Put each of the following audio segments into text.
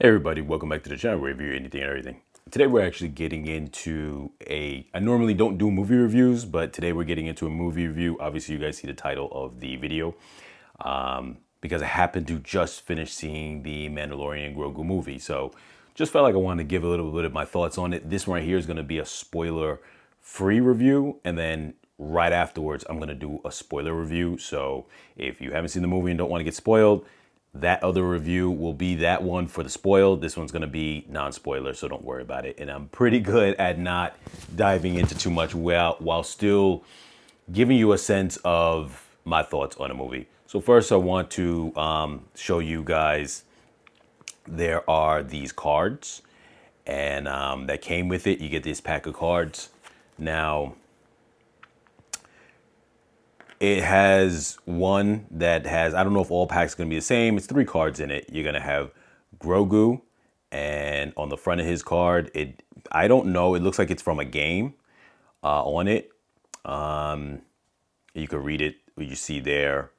Hey everybody, welcome back to the channel where we review anything and everything. Today we're actually getting into I normally don't do movie reviews, but today we're getting into a movie review. Obviously you guys see the title of the video because I happened to just finish seeing the Mandalorian and Grogu movie. So just felt like I wanted to give a little bit of my thoughts on it. This one right here is going to be a spoiler free review, and then right afterwards I'm going to do a spoiler review. So if you haven't seen the movie and don't want to get spoiled, that other review will be that one for the spoiled. This one's going to be non-spoiler, so don't worry about it. And I'm pretty good at not diving into too much while still giving you a sense of my thoughts on a movie. So first I want to show you guys there are these cards, and that came with it. You get this pack of cards. Now, it has one that has, I don't know if all packs are going to be the same. It's 3 cards in it. You're going to have Grogu, and on the front of his card, I don't know, it looks like it's from a game on it. You can read it, what you see there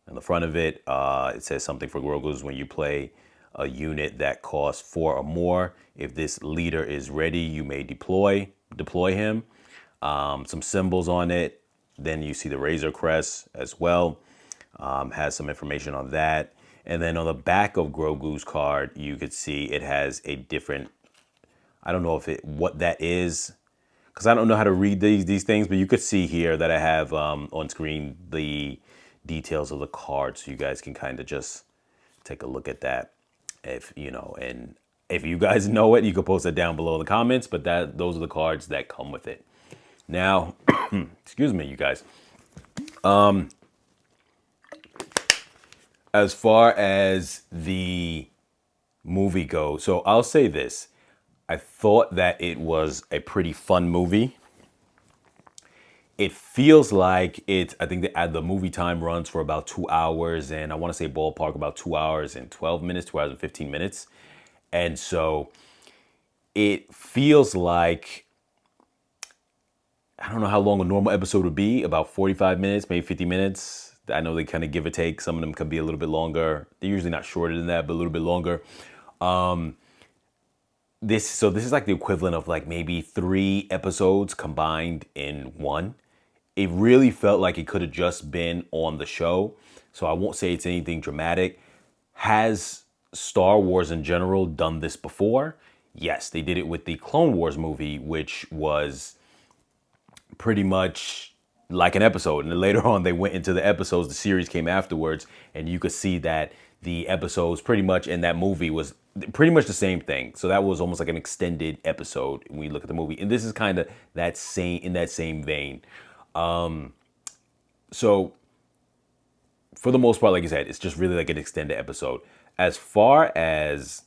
on the front of it. It says something for Grogu's: when you play a unit that costs 4 or more, if this leader is ready, you may deploy him. Some symbols on it. Then you see the Razor Crest as well. Has some information on that. And then on the back of Grogu's card, you could see it has a different, I don't know what that is, because I don't know how to read these things, but you could see here that I have on screen the details of the card, so you guys can kind of just take a look at that. If you know, and if you guys know it, you can post it down below in the comments, but those are the cards that come with it. Now, excuse me, you guys. As far as the movie goes, so I'll say this. I thought that it was a pretty fun movie. It feels like I think the movie time runs for about 2 hours, and I want to say ballpark about 2 hours and 12 minutes, 2 hours and 15 minutes. And so it feels like, I don't know how long a normal episode would be, about 45 minutes, maybe 50 minutes. I know they kind of give or take. Some of them can be a little bit longer. They're usually not shorter than that, but a little bit longer. This is like the equivalent of like maybe 3 episodes combined in one. It really felt like it could have just been on the show. So I won't say it's anything dramatic. Has Star Wars in general done this before? Yes, they did it with the Clone Wars movie, which was pretty much like an episode. And then later on, they went into the episodes. The series came afterwards, and you could see that the episodes pretty much in that movie was pretty much the same thing. So that was almost like an extended episode when you look at the movie. And this is kind of that same vein. So for the most part, like I said, it's just really like an extended episode. As far as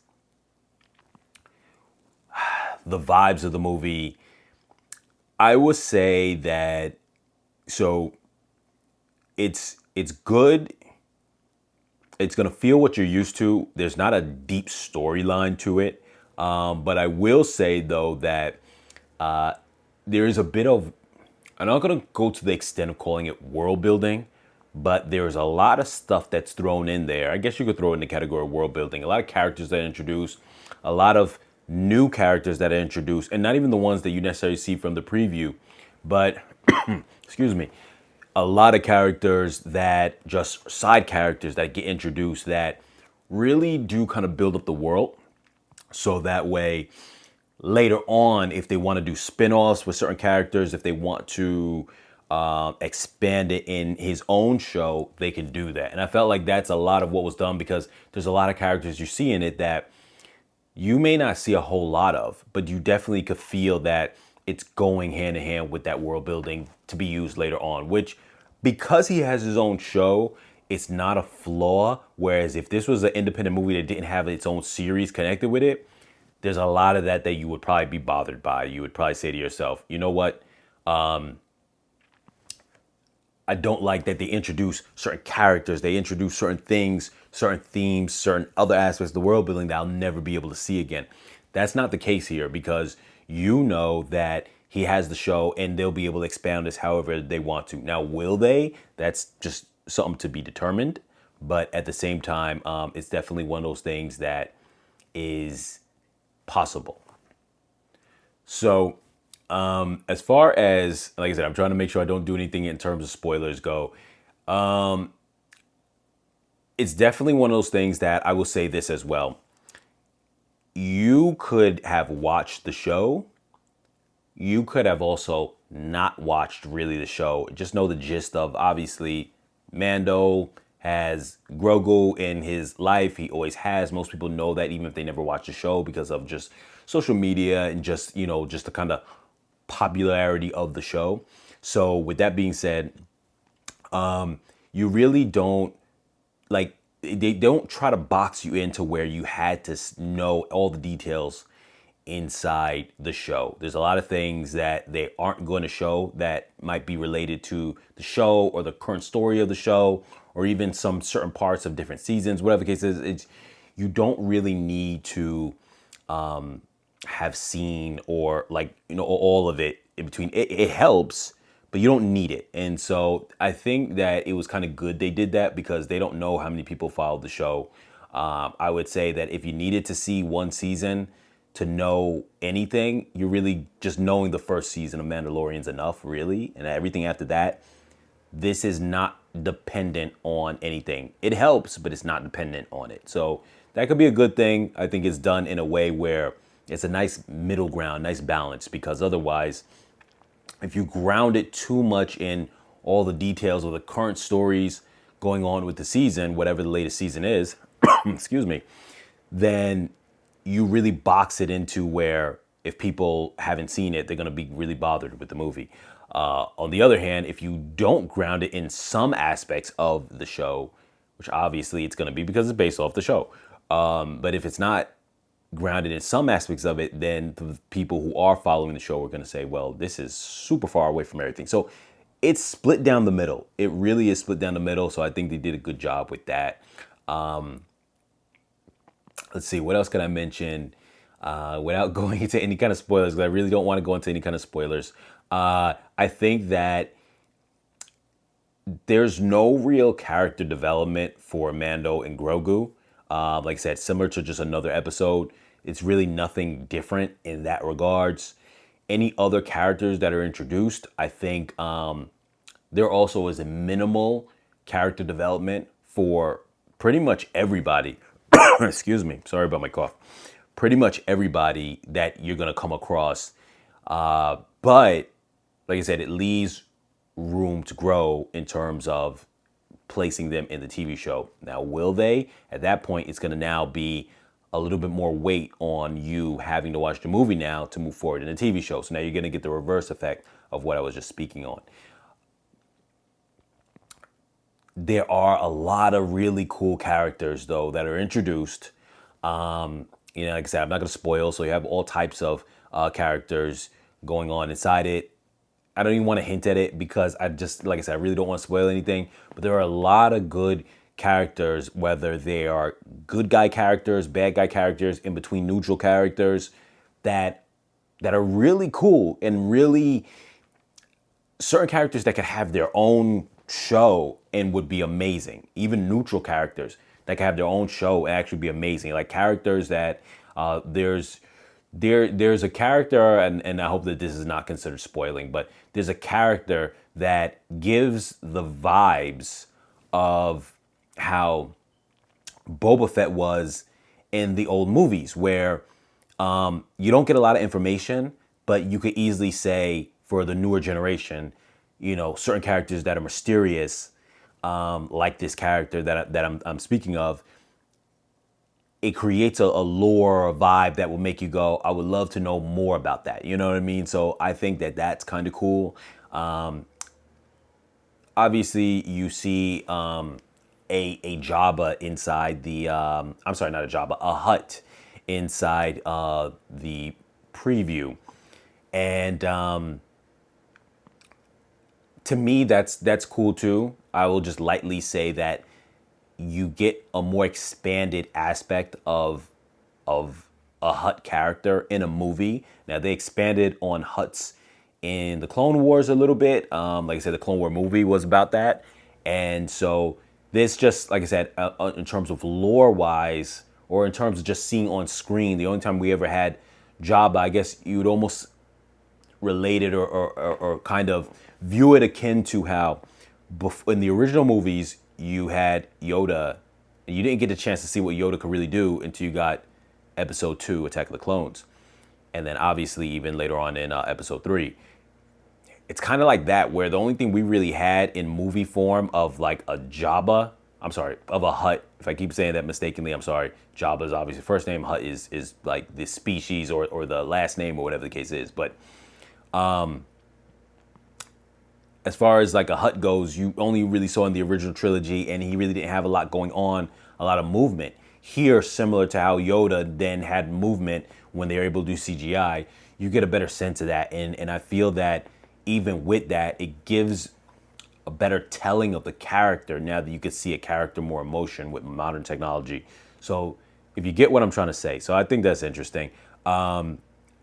the vibes of the movie, I would say that, so it's good. It's gonna feel what you're used to. There's not a deep storyline to it, but I will say though that there is a bit of, I'm not gonna go to the extent of calling it world building, but there's a lot of stuff that's thrown in there. I guess you could throw it in the category of world building. A lot of characters that are introduced, a lot of new characters that are introduced, and not even the ones that you necessarily see from the preview, but excuse me, a lot of characters that just side characters that get introduced that really do kind of build up the world. So that way, later on, if they want to do spin-offs with certain characters, if they want to expand it in his own show, they can do that. And I felt like that's a lot of what was done, because there's a lot of characters you see in it that you may not see a whole lot of, but you definitely could feel that it's going hand in hand with that world building to be used later on, which, because he has his own show, it's not a flaw. Whereas if this was an independent movie that didn't have its own series connected with it, there's a lot of that you would probably be bothered by. You would probably say to yourself, you know what? I don't like that they introduce certain characters, they introduce certain things, certain themes, certain other aspects of the world building that I'll never be able to see again. That's not the case here, because you know that he has the show and they'll be able to expand this however they want to. Now, will they? That's just something to be determined. But at the same time, it's definitely one of those things that is possible. So, as far as, like I said, I'm trying to make sure I don't do anything in terms of spoilers go. It's definitely one of those things that I will say this as well. You could have watched the show. You could have also not watched really the show. Just know the gist of, obviously, Mando has Grogu in his life. He always has. Most people know that even if they never watch the show because of just social media and just, just the kind of popularity of the show. So with that being said, you really don't like they don't try to box you into where you had to know all the details inside the show. There's a lot of things that they aren't going to show that might be related to the show or the current story of the show or even some certain parts of different seasons, whatever the case is. You don't really need to have seen or all of it in between. It helps, but you don't need it. And so I think that it was kind of good they did that because they don't know how many people followed the show. I would say that if you needed to see one season to know anything, you're really just knowing the first season of Mandalorian's enough, really. And everything after that, this is not dependent on anything. It helps, but it's not dependent on it. So that could be a good thing. I think it's done in a way where it's a nice middle ground, nice balance, because otherwise, if you ground it too much in all the details of the current stories going on with the season, whatever the latest season is, excuse me, then you really box it into where if people haven't seen it, they're going to be really bothered with the movie. On the other hand, if you don't ground it in some aspects of the show, which obviously it's going to be because it's based off the show, but if it's not grounded in some aspects of it, then the people who are following the show are going to say, well, this is super far away from everything. So it's split down the middle. It really is split down the middle. So I think they did a good job with that. Let's see, what else can I mention without going into any kind of spoilers? Because I really don't want to go into any kind of spoilers. I think that there's no real character development for Mando and Grogu. Like I said, similar to just another episode. It's really nothing different in that regards. Any other characters that are introduced, I think there also is a minimal character development for pretty much everybody. Excuse me, sorry about my cough. Pretty much everybody that you're gonna come across. But like I said, it leaves room to grow in terms of placing them in the TV show. Now, will they? At that point, it's going to now be a little bit more weight on you having to watch the movie now to move forward in the TV show. So now you're going to get the reverse effect of what I was just speaking on. There are a lot of really cool characters, though, that are introduced. Like I said, I'm not going to spoil. So you have all types of characters going on inside it. I don't even want to hint at it because like I said, I really don't want to spoil anything. But there are a lot of good characters, whether they are good guy characters, bad guy characters, in between neutral characters, that are really cool and really certain characters that could have their own show and would be amazing. Even neutral characters that could have their own show and actually be amazing. Like characters that there's a character, and I hope that this is not considered spoiling, but there's a character that gives the vibes of how Boba Fett was in the old movies, where you don't get a lot of information, but you could easily say for the newer generation, certain characters that are mysterious, like this character that I'm speaking of. It creates a lore or vibe that will make you go, I would love to know more about that. You know what I mean? So I think that that's kind of cool. Obviously, you see a Jabba inside the, I'm sorry, not a Jabba, a hut inside the preview. And to me, that's cool too. I will just lightly say that you get a more expanded aspect of a Hutt character in a movie. Now, they expanded on Hutts in the Clone Wars a little bit. Like I said, the Clone War movie was about that. And so this just, like I said, in terms of lore-wise, or in terms of just seeing on screen. The only time we ever had Jabba, I guess you would almost relate it or kind of view it akin to how in the original movies you had Yoda, and you didn't get the chance to see what Yoda could really do until you got Episode 2, Attack of the Clones, and then obviously even later on in Episode 3. It's kind of like that, where the only thing we really had in movie form of like a Jabba, I'm sorry, of a Hutt. If I keep saying that mistakenly, I'm sorry. Jabba is obviously first name. Hutt is like the species or the last name or whatever the case is. But as far as like a Hutt goes, you only really saw in the original trilogy, and he really didn't have a lot going on, a lot of movement. Here, similar to how Yoda then had movement when they were able to do CGI, you get a better sense of that. And I feel that even with that, it gives a better telling of the character now that you can see a character more emotion with modern technology. So if you get what I'm trying to say. So I think that's interesting.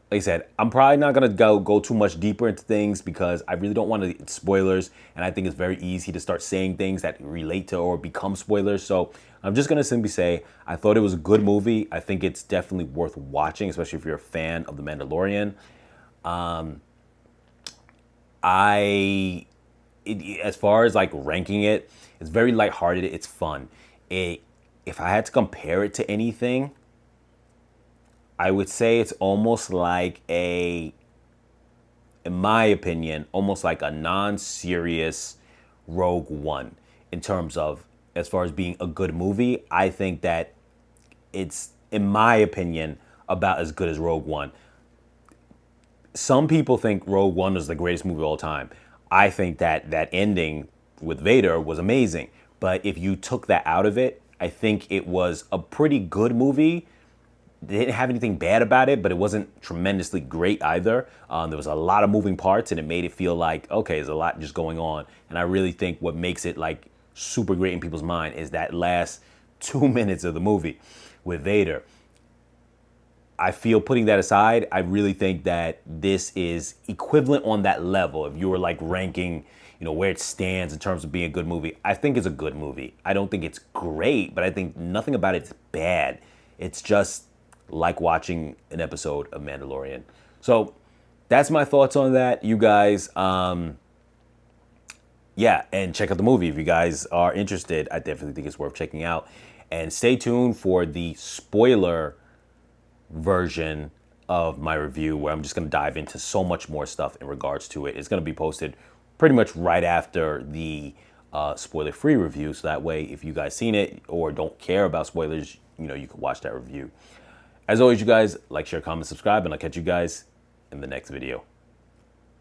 Like I said, I'm probably not gonna go too much deeper into things because I really don't want to spoilers, and I think it's very easy to start saying things that relate to or become spoilers. So I'm just gonna simply say I thought it was a good movie. I think it's definitely worth watching, especially if you're a fan of The Mandalorian. As far as like ranking it, it's very lighthearted. It's fun. If I had to compare it to anything, I would say it's almost like in my opinion, almost like a non-serious Rogue One in terms of as far as being a good movie. I think that it's, in my opinion, about as good as Rogue One. Some people think Rogue One is the greatest movie of all time. I think that that ending with Vader was amazing. But if you took that out of it, I think it was a pretty good movie. They didn't have anything bad about it, but it wasn't tremendously great either. There was a lot of moving parts, and it made it feel like, okay, there's a lot just going on. And I really think what makes it like super great in people's mind is that last 2 minutes of the movie with Vader. I feel, putting that aside, I really think that this is equivalent on that level. If you were like ranking, where it stands in terms of being a good movie, I think it's a good movie. I don't think it's great, but I think nothing about it's bad. It's just like watching an episode of Mandalorian. So that's my thoughts on that, you guys. Yeah, and check out the movie if you guys are interested. I definitely think it's worth checking out. And stay tuned for the spoiler version of my review, where I'm just going to dive into so much more stuff in regards to it. It's going to be posted pretty much right after the spoiler-free review. So that way, if you guys seen it or don't care about spoilers, you can watch that review. As always, you guys, like, share, comment, subscribe, and I'll catch you guys in the next video.